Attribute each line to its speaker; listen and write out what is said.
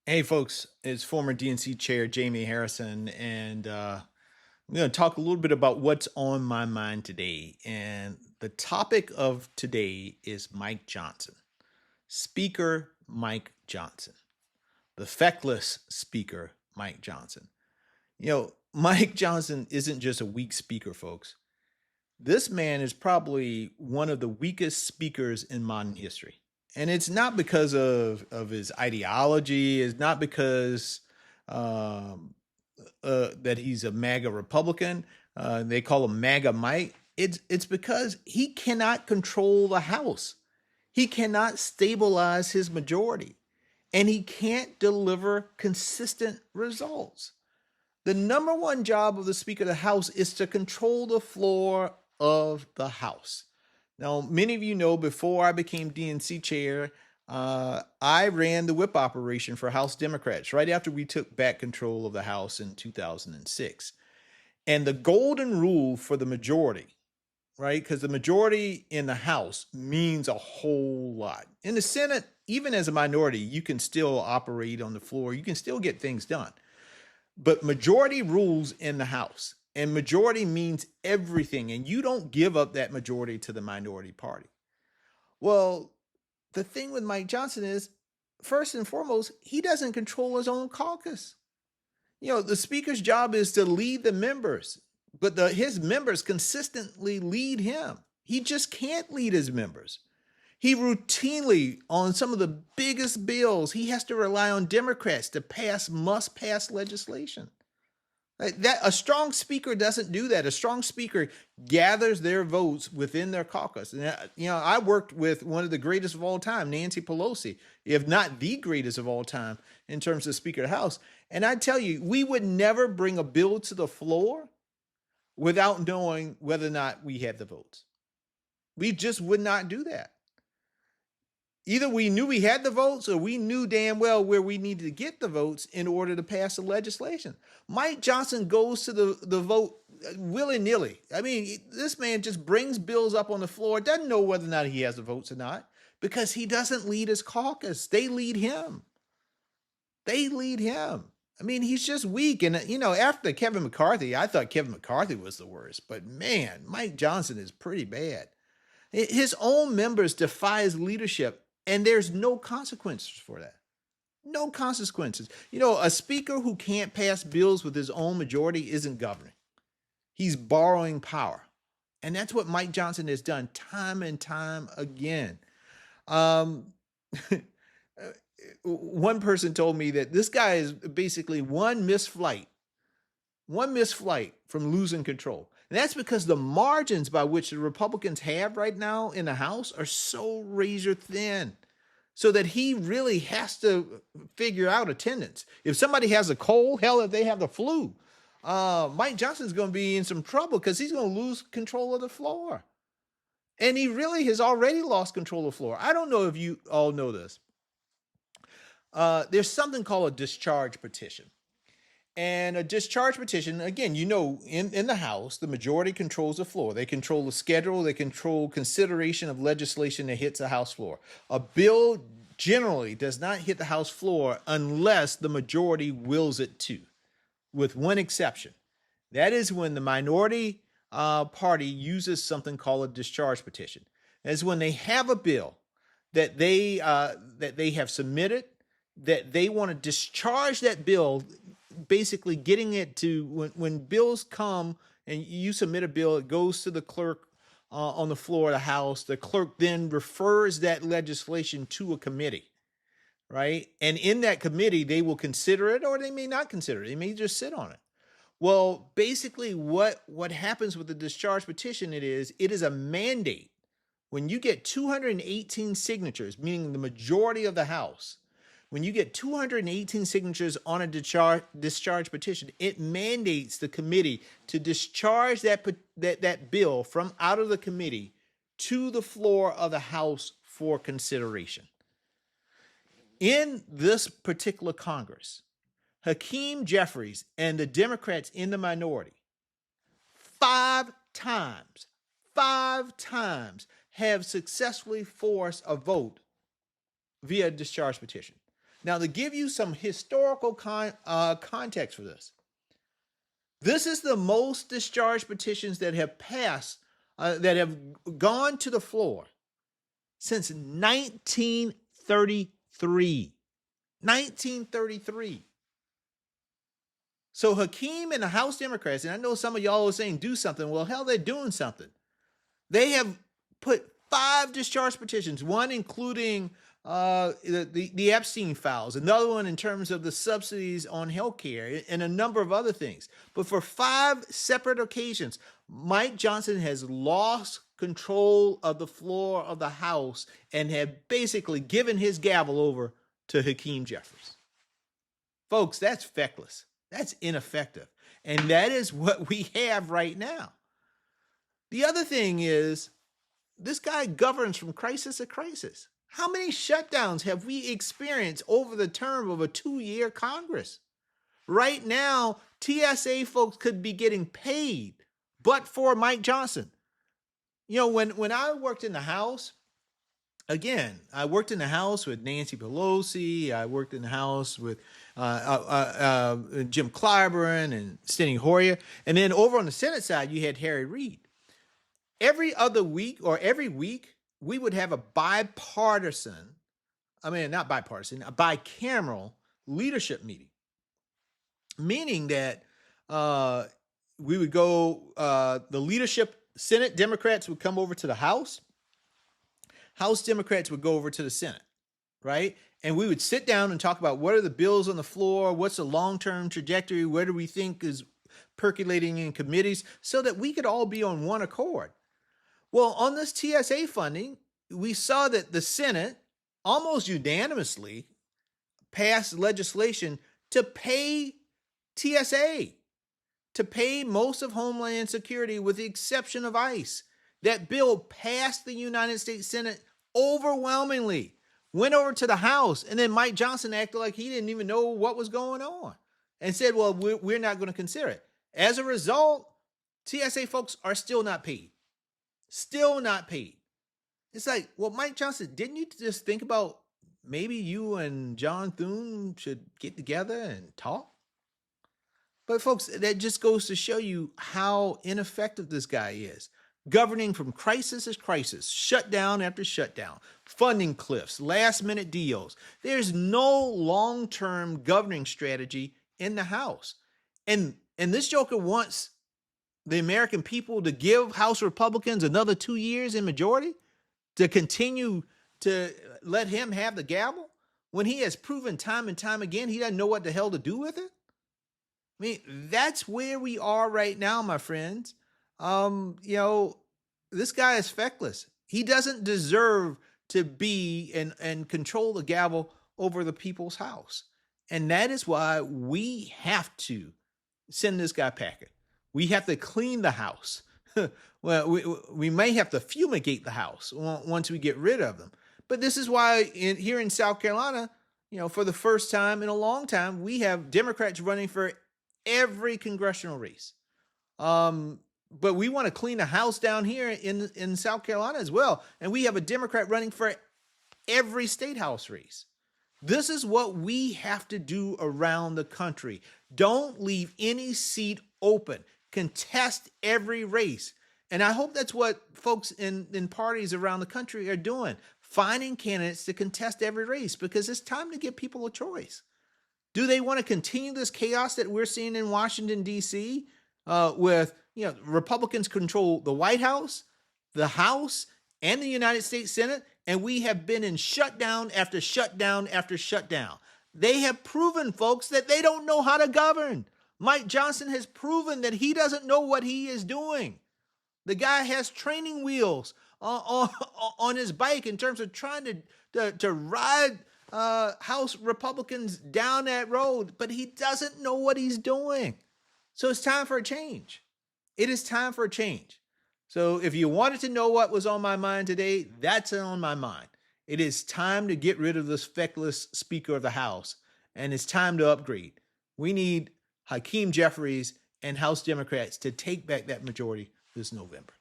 Speaker 1: Hey, folks, it's former DNC Chair Jaime Harrison, and I'm going to talk a little bit about what's on my mind today. And the topic of today is Mike Johnson, Speaker Mike Johnson, the feckless Speaker Mike Johnson. Mike Johnson isn't just a weak speaker, folks. This man is probably one of the weakest speakers in modern history. And it's not because of his ideology, it's not because um, that he's a MAGA Republican. They call him MAGA Mike. It's because he cannot control the House. He cannot stabilize his majority, and he can't deliver consistent results. The number one job of the Speaker of the House is to control the floor of the House. Now, many of you know before I became DNC chair, I ran the whip operation for House Democrats right after we took back control of the House in 2006. And the golden rule for the majority, right? Because the majority in the House means a whole lot. In the Senate, even as a minority, you can still operate on the floor, you can still get things done. But majority rules in the House, and majority means everything, and you don't give up that majority to the minority party. Well, the thing with Mike Johnson is, first and foremost, he doesn't control his own caucus. The speaker's job is to lead the members, but his members consistently lead him. He just can't lead his members. He routinely, on some of the biggest bills, he has to rely on Democrats to pass must-pass legislation. That a strong speaker doesn't do that. A strong speaker gathers their votes within their caucus. And I worked with one of the greatest of all time, Nancy Pelosi, if not the greatest of all time in terms of Speaker of the House. And I tell you, we would never bring a bill to the floor without knowing whether or not we had the votes. We just would not do that. Either we knew we had the votes or we knew damn well where we needed to get the votes in order to pass the legislation. Mike Johnson goes to the vote willy-nilly. I mean, this man just brings bills up on the floor, doesn't know whether or not he has the votes or not, because he doesn't lead his caucus. They lead him. I mean, he's just weak. And, after Kevin McCarthy, I thought Kevin McCarthy was the worst. But, man, Mike Johnson is pretty bad. His own members defy his leadership, and there's no consequences for that. No consequences. A speaker who can't pass bills with his own majority isn't governing. He's borrowing power. And that's what Mike Johnson has done time and time again. One person told me that this guy is basically one missed flight from losing control. And that's because the margins by which the Republicans have right now in the House are so razor thin, so that he really has to figure out attendance. If somebody has a cold, hell, if they have the flu, Mike Johnson's going to be in some trouble because he's going to lose control of the floor. And he really has already lost control of the floor. I don't know if you all know this. There's something called a discharge petition. And a discharge petition, again, in the House, the majority controls the floor. They control the schedule. They control consideration of legislation that hits the House floor. A bill generally does not hit the House floor unless the majority wills it to, with one exception. That is when the minority party uses something called a discharge petition. That's when they have a bill that they have submitted, that they want to discharge that bill, basically getting it to when bills come and you submit a bill, it goes to the clerk on the floor of the House. The clerk then refers that legislation to a committee, right? And in that committee, they will consider it or they may not consider it. They may just sit on it. Well, basically what happens with the discharge petition, it is a mandate. When you get 218 signatures, meaning the majority of the House, when you get 218 signatures on a discharge petition, it mandates the committee to discharge that bill from out of the committee to the floor of the House for consideration. In this particular Congress, Hakeem Jeffries and the Democrats in the minority five times have successfully forced a vote via discharge petition. Now, to give you some historical context for this is the most discharged petitions that have passed, that have gone to the floor since 1933. 1933. So Hakeem and the House Democrats, and I know some of y'all are saying do something. Well, hell, they're doing something. They have put 5 discharge petitions, one including the Epstein files, another one in terms of the subsidies on healthcare, and a number of other things. But for 5 separate occasions, Mike Johnson has lost control of the floor of the House and have basically given his gavel over to Hakeem Jeffries. Folks, that's feckless. That's ineffective. And that is what we have right now. The other thing is, this guy governs from crisis to crisis. How many shutdowns have we experienced over the term of a 2-year Congress? Right now, TSA folks could be getting paid, but for Mike Johnson. You know, when I worked in the House, again, I worked in the House with Nancy Pelosi. I worked in the House with Jim Clyburn and Steny Hoyer. And then over on the Senate side, you had Harry Reid. Every other week or every week, we would have a bicameral leadership meeting. Meaning that we would go, the leadership, Senate Democrats would come over to the House. House Democrats would go over to the Senate, right? And we would sit down and talk about what are the bills on the floor, what's the long-term trajectory, where do we think is percolating in committees, so that we could all be on one accord. Well, on this TSA funding, we saw that the Senate almost unanimously passed legislation to pay TSA, to pay most of Homeland Security with the exception of ICE. That bill passed the United States Senate overwhelmingly, went over to the House, and then Mike Johnson acted like he didn't even know what was going on and said, well, we're not going to consider it. As a result, TSA folks are still not paid. Still not paid. It's like, well, Mike Johnson, didn't you just think about maybe you and John Thune should get together and talk? But folks, that just goes to show you how ineffective this guy is. Governing from crisis to crisis, shutdown after shutdown, funding cliffs, last-minute deals. There's no long-term governing strategy in the House. And this joker wants the American people to give House Republicans another 2 years in majority, to continue to let him have the gavel, when he has proven time and time again he doesn't know what the hell to do with it. I mean, that's where we are right now, my friends. This guy is feckless. He doesn't deserve to be and control the gavel over the people's house. And that is why we have to send this guy packing. We have to clean the house. Well, we may have to fumigate the house once we get rid of them. But this is why here in South Carolina, for the first time in a long time, we have Democrats running for every congressional race. But we want to clean the house down here in South Carolina as well. And we have a Democrat running for every state house race. This is what we have to do around the country. Don't leave any seat open. Contest every race. And I hope that's what folks in parties around the country are doing. Finding candidates to contest every race, because it's time to give people a choice. Do they want to continue this chaos that we're seeing in Washington, D.C., with Republicans control the White House, the House, and the United States Senate, and we have been in shutdown after shutdown after shutdown? They have proven, folks, that they don't know how to govern. Mike Johnson has proven that he doesn't know what he is doing. The guy has training wheels on his bike in terms of trying to ride House Republicans down that road, but he doesn't know what he's doing. So it's time for a change. It is time for a change. So if you wanted to know what was on my mind today, that's on my mind. It is time to get rid of this feckless Speaker of the House, and it's time to upgrade. We need Hakeem Jeffries and House Democrats to take back that majority this November.